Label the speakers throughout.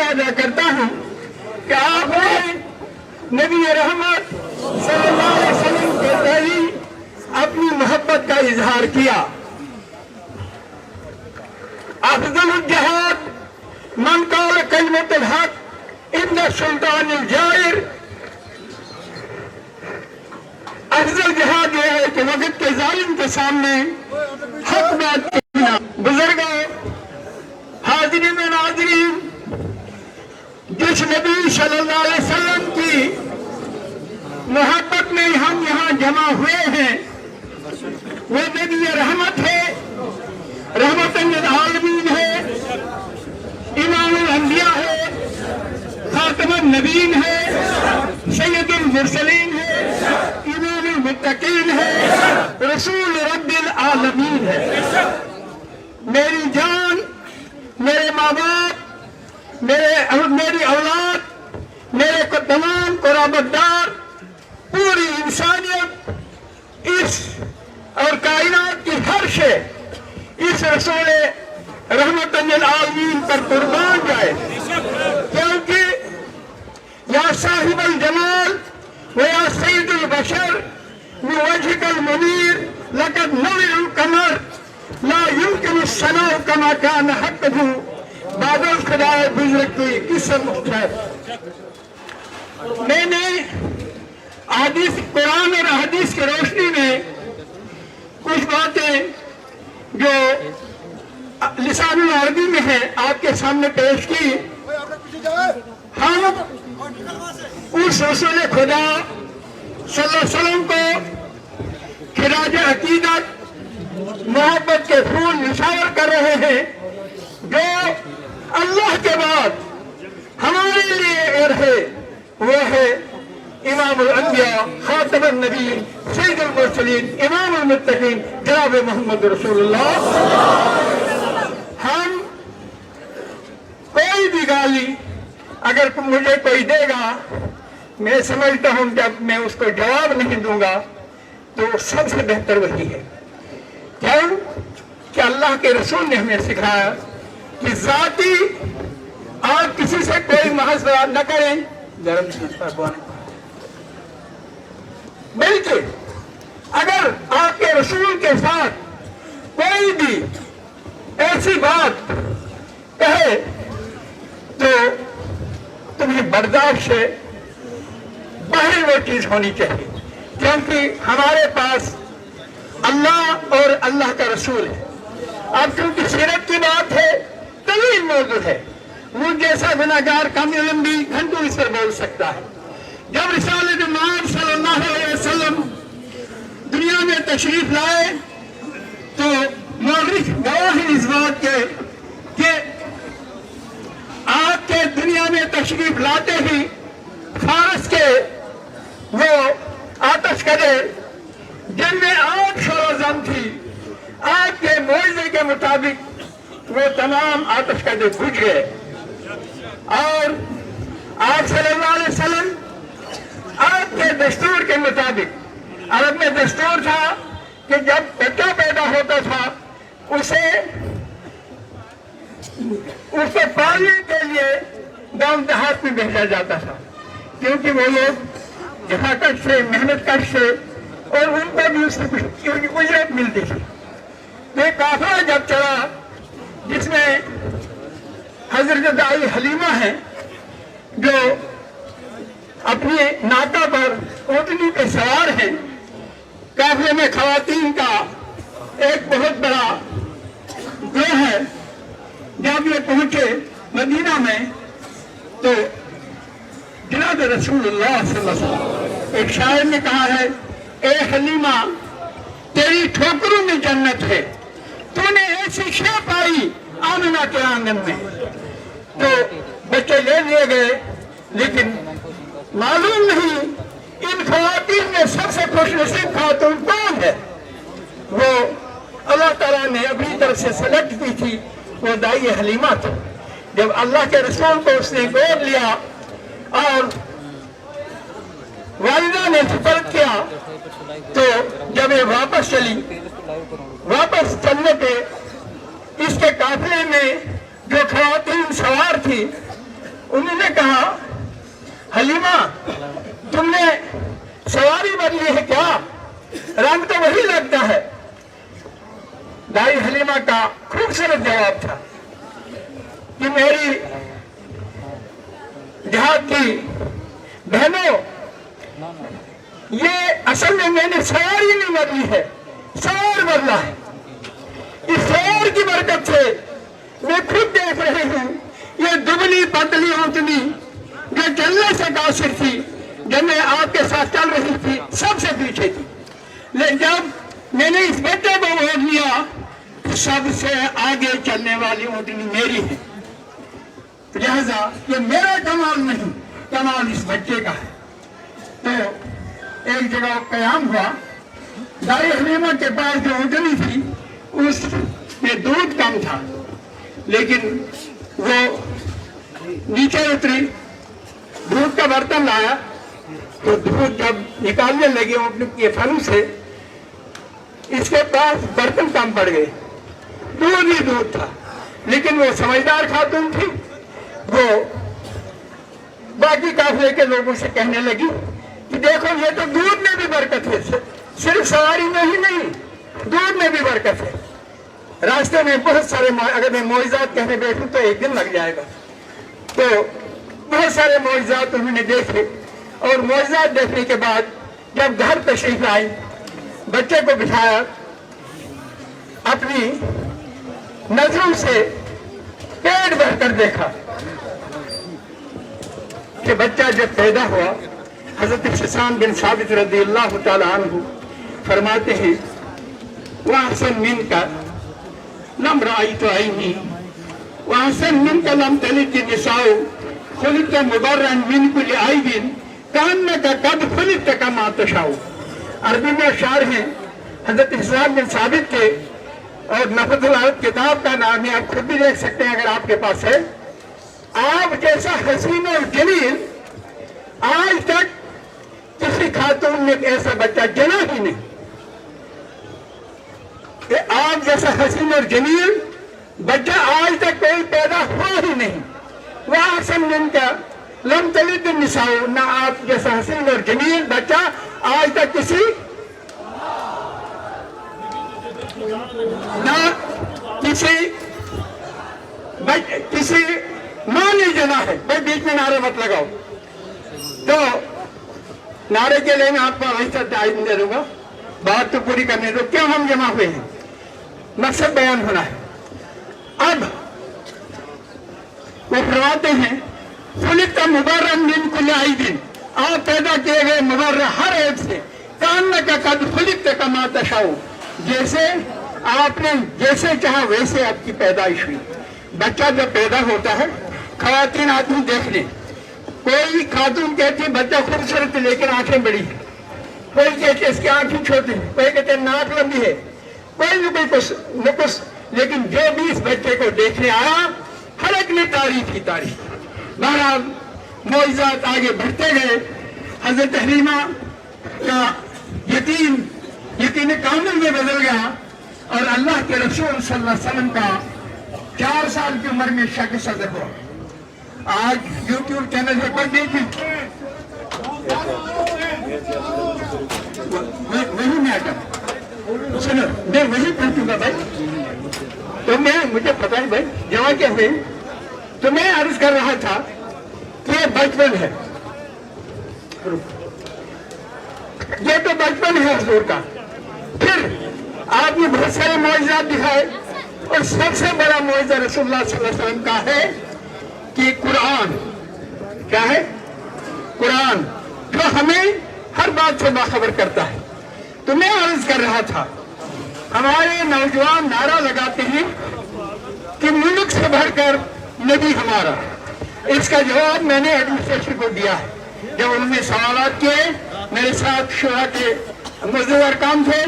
Speaker 1: ادا کرتا ہوں کہ آپ نے نبی رحمت صلی اللہ علیہ وسلم کے تئیں اپنی محبت کا اظہار کیا۔ افضل الجہاد من قال کلمۃ الحق ان السلطان الجائر، افضل جہاد یہ ہے کہ وقت کے ظالم کے سامنے حق بات کہنا۔ بزرگوں، حاضرین و ناظرین، جس نبی صلی اللہ علیہ وسلم کی محبت میں ہم یہاں جمع ہوئے ہیں وہ نبی رحمت ہے، رحمت للعالمین ہے، امام الانبیاء ہے، خاتم النبیین ہے، سید المرسلین ہے، امام المتقین ہے، رسول رب العالمین ہے۔ میری جان، میرے ماں باپ، میری اولاد، میرے تمام قرابت دار، پوری انسانیت اس اور کائنات کی ہر شے اس رسول رحمت للعالمین پر قربان جائے، کیونکہ یا صاحب الجمال و یا سید البشر بوجهك المنیر لقد نور القمر لا يمكن الثناء كما كان حقه بعد الخدا بزرگ کی قصہ مختلف۔ میں نے حدیث قرآن اور حدیث کی روشنی میں کچھ باتیں جو لسان العربی میں ہے آپ کے سامنے پیش کی۔ ہم اس رسول خدا صلی اللہ علیہ وسلم کو خراج عقیدت محبت کے پھول نثار کر رہے ہیں جو اللہ کے بعد ہمارے لیے اور ہے وہ ہے امام الانبیاء، خاتم النبیین، سید المرسلین، امام المتقین جناب محمد رسول اللہ۔ ہم کوئی بھی گالی اگر مجھے کوئی دے گا، میں سمجھتا ہوں جب میں اس کو جواب نہیں دوں گا تو سب سے بہتر وہی ہے۔ کیوں کہ اللہ کے رسول نے ہمیں سکھایا کہ ذاتی آپ کسی سے کوئی محض بات نہ کریں، بلکہ اگر آپ کے رسول کے ساتھ کوئی بھی ایسی بات کہے تو تمہیں برداشت سے باہر وہ چیز ہونی چاہیے، کیونکہ ہمارے پاس اللہ اور اللہ کا رسول ہے۔ اب کیونکہ سیرت کی بات ہے، طویل موضوع ہے، مجھ جیسا گناہگار کم علم بھی گھنٹوں اس پر بول سکتا ہے۔ جب رسالت مآب صلی اللہ علیہ وسلم دنیا میں تشریف لائے تو مورخ گواہ اس بات کے کہ آپ کے دنیا میں تشریف لاتے ہی فارس کے وہ آتش کدے جن میں آگ شورازم تھی، آپ کے معجزے کے مطابق وہ تمام آتش کدے بجھ گئے، اور آپ صلی اللہ علیہ وسلم آپ کے دستور کے مطابق، عرب میں دستور تھا کہ جب بچہ پیدا ہوتا تھا اسے اس کو پالنے کے لیے گاؤں دیہات میں بھیجا جاتا تھا، کیونکہ وہ لوگ جہاں کش سے، محنت کش سے، اور ان کو بھی اس سے کچھ اجرت ملتی تھی۔ تو ایک قافلہ جب چلا جس میں حضرت دائی حلیمہ ہیں جو اپنی ناکہ پر اونٹنی پہ سوار ہیں، قافلے میں خواتین کا ایک بہت بڑا گروہ ہے۔ جب یہ پہنچے مدینہ میں تو جناب رسول اللہ صلی اللہ علیہ وسلم، ایک شاعر نے کہا ہے، اے حلیمہ تیری ٹھوکروں میں جنت ہے، تو نے ایسی شے پائی آمنہ کے آنگن میں۔ تو بچے لے لیے گئے، لیکن معلوم نہیں ان خواتین میں سب سے خوش نصیب خاتون کون ہے۔ وہ اللہ تعالیٰ نے اپنی طرف سے سلیکٹ کی تھی، وہ دائی حلیمہ تھی۔ جب اللہ کے رسول کو اس نے گود لیا اور والدہ نے سپرد کیا تو جب یہ واپس چلی، واپس چلنے پہ اس کے قافلے میں جو خواتین سوار تھی انہوں نے کہا حلیمہ تم نے سواری بدلی ہے کیا؟ رنگ تو وہی لگتا ہے۔ دائی حلیمہ کا خوبصورت جواب تھا کہ میری دیہات کی بہنوں، یہ اصل میں نے سواری نہیں بدلی ہے، سوار بدلا ہے۔ اس سوار کی برکت سے میں خود دیکھ رہی ہوں یہ دبلی پتلی اونٹنی جو چلنے سے قاصر تھی، جب میں آپ کے ساتھ چل رہی تھی سب سے پیچھے تھی، لیکن جب میں نے اس بچے کو اوڑھ لیا تو سب سے آگے چلنے والی اونٹنی میری ہے۔ لہذا یہ میرا کمال نہیں، کمال اس بچے کا ہے۔ تو ایک جگہ قیام ہوا، دائی حلیمہ کے پاس جو اونٹنی تھی اس میں دودھ کم تھا، لیکن وہ نیچے اتری، دودھ کا برتن لایا تو دودھ جب نکالنے لگے اونٹنی کے پھلوں سے، اس کے پاس برتن کم پڑ گئے، دودھ ہی دودھ تھا۔ لیکن وہ سمجھدار خاتون تھی، وہ باقی قافلے کے لوگوں سے کہنے لگی کہ دیکھو یہ تو دودھ میں بھی برکت ہے، صرف سواری میں ہی نہیں، دودھ میں بھی برکت ہے۔ راستے میں بہت سارے، اگر میں معجزات کہنے بیٹھوں تو ایک دن لگ جائے گا، تو بہت سارے معجزات انہوں نے دیکھے، اور معجزات دیکھنے کے بعد جب گھر تشریف آئی، بچے کو بٹھایا، اپنی نظروں سے پیٹ بھر کر دیکھا کہ بچہ جب پیدا ہوا، حضرت حسان بن ثابت رضی اللہ تعالی عنہ فرماتے ہیں وَأَحْسَنْ مِنْكَ لَمْ رَأَيْتُ عَيْنِي وَأَحْسَنْ مِنْكَ لَمْ تَلِدِ النِّسَاءُ خُلِقْتَ مُبَرًّا مِنْ كُلِّ عَيْبٍ كَأَنَّكَ قَدْ خُلِقْتَ كَمَا تَشَاءُ۔ عربی میں اشعار ہیں حضرت حسان بن ثابت کے، اور نفذ العرب کتاب کا نام ہے، آپ خود بھی دیکھ سکتے ہیں اگر آپ کے پاس ہے۔ آپ جیسا حسین اور جمیل آج تک کسی خاتون نے ایسا بچہ جنا ہی نہیں، کہ آپ جیسا حسین اور جمیل بچہ آج تک کوئی پیدا ہوا ہی نہیں۔ وَأَحْسَنْ مِنْكَ لَمْ تَلِدِ النِّسَاءُ، نہ آپ جیسا حسین اور جمیل بچہ آج تک کسی ماں نے جنا ہے۔ بھائی بیچ میں نعرے مت لگاؤ، تو نعرے کے لیے میں آپ کو آہستہ ٹائم دے دوں گا، بات تو پوری کرنے دو، کیوں ہم جمع ہوئے ہیں، مقصد بیان ہونا ہے۔ اب وہ فرماتے ہیں خُلِقْتَ مُبَرًّا مِنْ كُلِّ عَيْبٍ، آپ پیدا کیے گئے مبرّ ہر عیب سے، كَأَنَّكَ قَدْ خُلِقْتَ كَمَا تَشَاءُ، جیسے آپ نے جیسے چاہا ویسے آپ کی پیدائش ہوئی۔ بچہ جب پیدا ہوتا ہے، خواتین آدمی دیکھ لیں، کوئی خاتون کہتی ہے بچہ خوبصورت ہے لیکن آنکھیں بڑی ہیں، کوئی کہتے ہیں اس کی آنکھیں چھوٹی ہیں، کوئی کہتے ہیں ناک لمبی ہے، کوئی نہ کوئی نقص، لیکن جو بھی اس بچے کو دیکھنے آیا ہر ایک نے تعریف کی تعریف۔ بہرحال معجزات آگے بڑھتے گئے، حضرت حلیمہ کا یقین کامل میں بدل گیا، اور اللہ کے رسول صلی اللہ علیہ وسلم کا 4 سال کی عمر میں شک صدر ہوا۔ آج یوٹیوب چینل ہے، کوئی دیکھیں، وہی میں آتا سنو، میں وہی پہنچوں گا بھائی، تو میں مجھے پتا نہیں بھائی جمع کیا ہوئے، تو میں عرض کر رہا تھا کہ یہ بچپن ہے، یہ تو بچپن ہے حضور کا۔ پھر آپ نے بہت سارے معجزات دکھائے، اور سب سے بڑا معجزہ رسول اللہ صلی اللہ علیہ وسلم کا ہے کہ قرآن کیا ہے؟ قرآن جو ہمیں ہر بات سے باخبر کرتا ہے۔ تو میں عرض کر رہا تھا ہمارے نوجوان نعرہ لگاتے ہیں کہ ملک سے بڑھ کر نبی ہمارا، اس کا جواب میں نے ایڈمنسٹریشن کو دیا ہے۔ جب انہوں نے سوالات کیے، میرے ساتھ شورا کے مزدور ارکان تھے،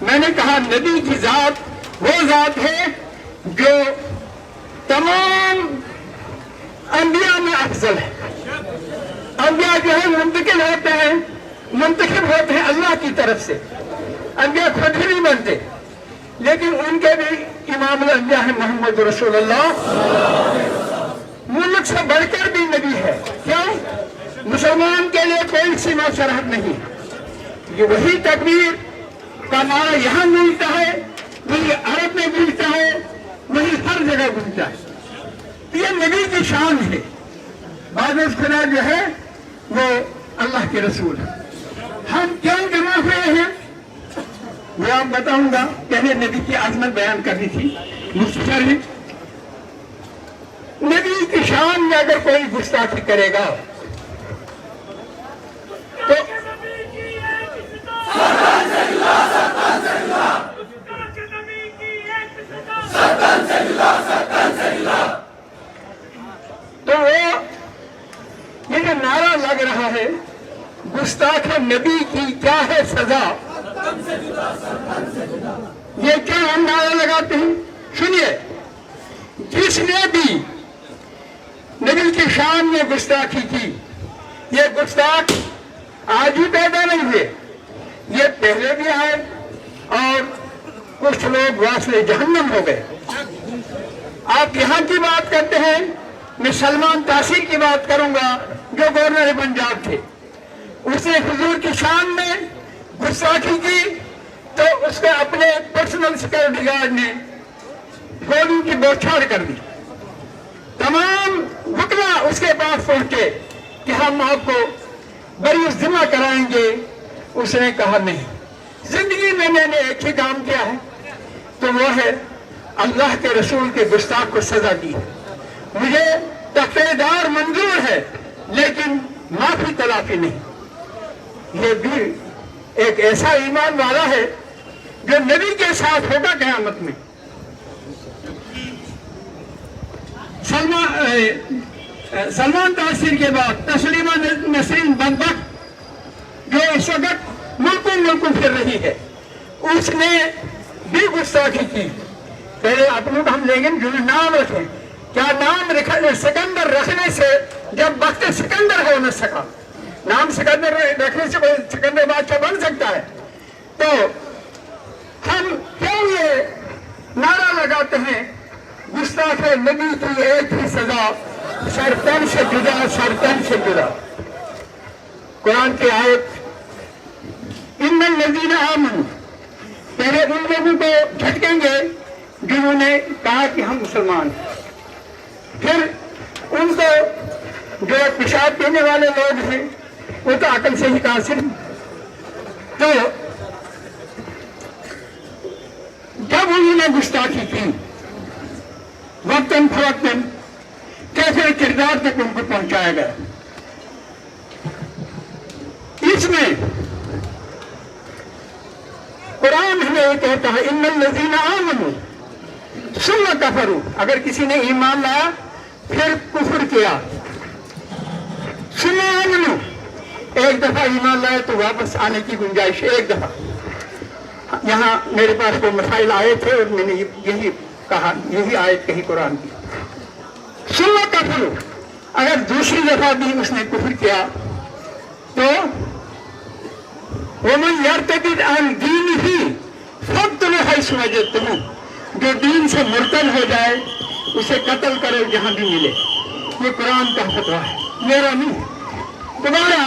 Speaker 1: میں نے کہا نبی کی ذات وہ ذات ہے جو تمام انبیاء میں افضل ہے۔ انبیاء جو ہے منتقل ہوتے ہیں، منتخب ہوتے ہیں اللہ کی طرف سے، انبیاء خود ہی نہیں بنتے، لیکن ان کے بھی امام الانبیاء ہے محمد رسول اللہ۔ ملک سے بڑھ کر بھی نبی ہے. کیوں؟ مسلمان کے لیے کوئی سیما سرحد نہیں. یہ وہی تکبیر کا نعرہ یہاں ملتا ہے، وہی عرب میں ملتا ہے، وہی ہر جگہ ملتا ہے. یہ نبی کی شان ہے. بعض خدا جو ہے وہ اللہ کے رسول ہے. ہم کیوں جمع ہوئے ہیں وہ آپ بتاؤں گا. پہلے نبی کی عظمت بیان کرنی تھی. مختصر ہے. نبی کی شان میں اگر کوئی گستاخی کرے گا تو وہ یہ جو نعرہ لگ رہا ہے گستاخ نبی کی کیا ہے سزا، یہ کیا ہم نعرہ لگاتے ہیں؟ سنیے، جس نے بھی نبی کی شان میں گستاخی کی، یہ گستاخ آج ہی پیدا نہیں ہوئے، یہ پہلے بھی آئے اور کچھ لوگ واصل جہنم ہو گئے. آپ یہاں کی بات کرتے ہیں، میں سلمان تاثیر کی بات کروں گا جو گورنر پنجاب تھے. اس نے حضور کی شان میں گستاخی کی تو اس کے اپنے پرسنل سیکورٹی گارڈ نے گولی کی بوچھاڑ کر دی. تمام وکلا اس کے پاس پہنچے کہ ہم آپ کو بری ذمہ کرائیں گے. اس نے کہا نہیں، زندگی میں میں نے ایک ہی کام کیا ہے تو وہ ہے اللہ کے رسول کے گستاخ کو سزا دی. مجھے تقریر منظور ہے لیکن معافی تلافی نہیں. یہ بھی ایک ایسا ایمان والا ہے جو نبی کے ساتھ ہوگا قیامت میں. سلمان تاثیر کے بعد تسلیمہ نسرین بدبخت جو اس وقت ملکوں پھر رہی ہے، اس نے بھی گستاخی کی. پہلے اپنے ہم لیں گے جو نام رکھیں. کیا نام سکندر رکھنے سے جب وقت سکندر ہو نہ سکا، نام سکندر رکھنے سے کوئی سکندر بادشاہ بن سکتا ہے؟ تو ہم کیوں یہ نعرہ لگاتے ہیں گستاخ نبی کی ایک ہی سزا، سرتن سے جدا، سرتن سے جدا. قرآن کی آیت ان الذین آمنوا، پہلے ان لوگوں کو جھٹکیں گے جنہوں نے کہا کہ ہم مسلمان ہیں. پھر ان کو جو پیشاب پینے والے لوگ ہیں وہ تو عقل سے ہی قاصر ہیں. تو جب انہوں نے گستاخی کی وقتاً فوقتاً کیسے کردار تک ان کو پہنچایا گیا. اس میں قرآن ہمیں یہ کہتا ہے ان الذین آمنوا ثم کفروا، اگر کسی نے ایمان لایا پھر کفر کیا. ثم آمنوا، ایک دفعہ ایمان لائے تو واپس آنے کی گنجائش ایک دفعہ. یہاں میرے پاس وہ مسائل آئے تھے اور میں نے یہی کہا، یہی آیت کہی قرآن کی. ثم کفروا، اگر دوسری دفعہ بھی اس نے کفر کیا تو وَمَنْ يَرْتَدِدْ عَنْ دِينِهِ فَاقْتُلُوهُ حَيْثُ وَجَدْتُمُوهُ، جو دین سے مرتد ہو جائے اسے قتل کرو جہاں بھی ملے. یہ قرآن کا فتویٰ ہے، میرا نہیں. تمہارا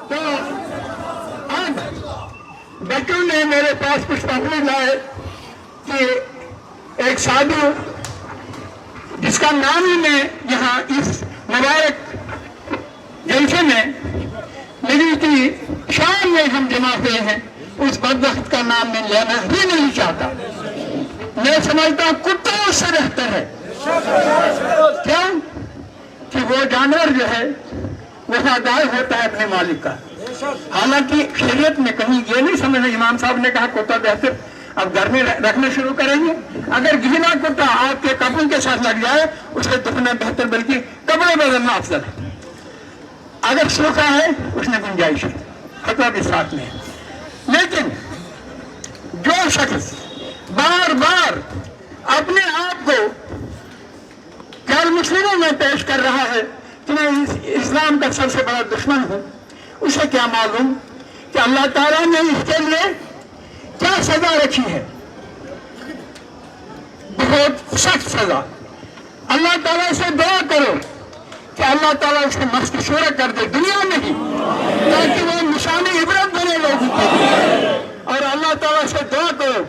Speaker 1: تو اب بچوں نے میرے پاس کچھ پڑھنے لائے کہ ایک سادھو جس کا نام ہی میں یہاں اس مبارک جلسے میں نبی کی شان میں ہم جمع ہوئے ہیں، اس بدبخت کا نام میں لینا ہی نہیں چاہتا. میں سمجھتا ہوں کتوں سے بہتر ہے. کیوں کہ وہ جانور جو ہے وفادار ہوتا ہے اپنے مالک کا. حالانکہ شریعت میں کہیں یہ نہیں سمجھنا، امام صاحب نے کہا کتا بہتر، اب گھر میں رکھنا شروع کریں گے. اگر گھیلا کتا آپ کے کپڑوں کے ساتھ لگ جائے اس سے دفنا بہتر، بلکہ کپڑے بدلنا افضل ہے. اگر سوکھا ہے اس میں گنجائش ہے، فتویٰ کے ساتھ میں. لیکن جو شخص بار بار اپنے آپ کو غیر مسلموں میں پیش کر رہا ہے کہ میں اسلام کا سب سے بڑا دشمن ہوں، اسے کیا معلوم کہ اللہ تعالیٰ نے اس کے لیے کیا سزا رکھی ہے، بہت سخت سزا۔ اللہ تعالیٰ سے دعا کرو کہ اللہ تعالیٰ اسے مستشورہ کر دے دنیا میں ہی، تاکہ وہ نشان عبرت بنے لوگوں کے لیے۔ اور اللہ تعالیٰ سے دعا کرو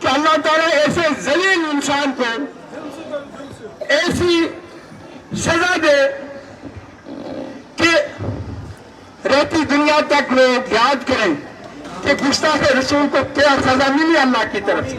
Speaker 1: کہ اللہ تعالیٰ ایسے ذلیل انسان کو ایسی سزا دے کہ رہتی دنیا تک لوگ یاد کریں کہ گستاخ رسول کو کیا سزا ملی اللہ کی طرف سے۔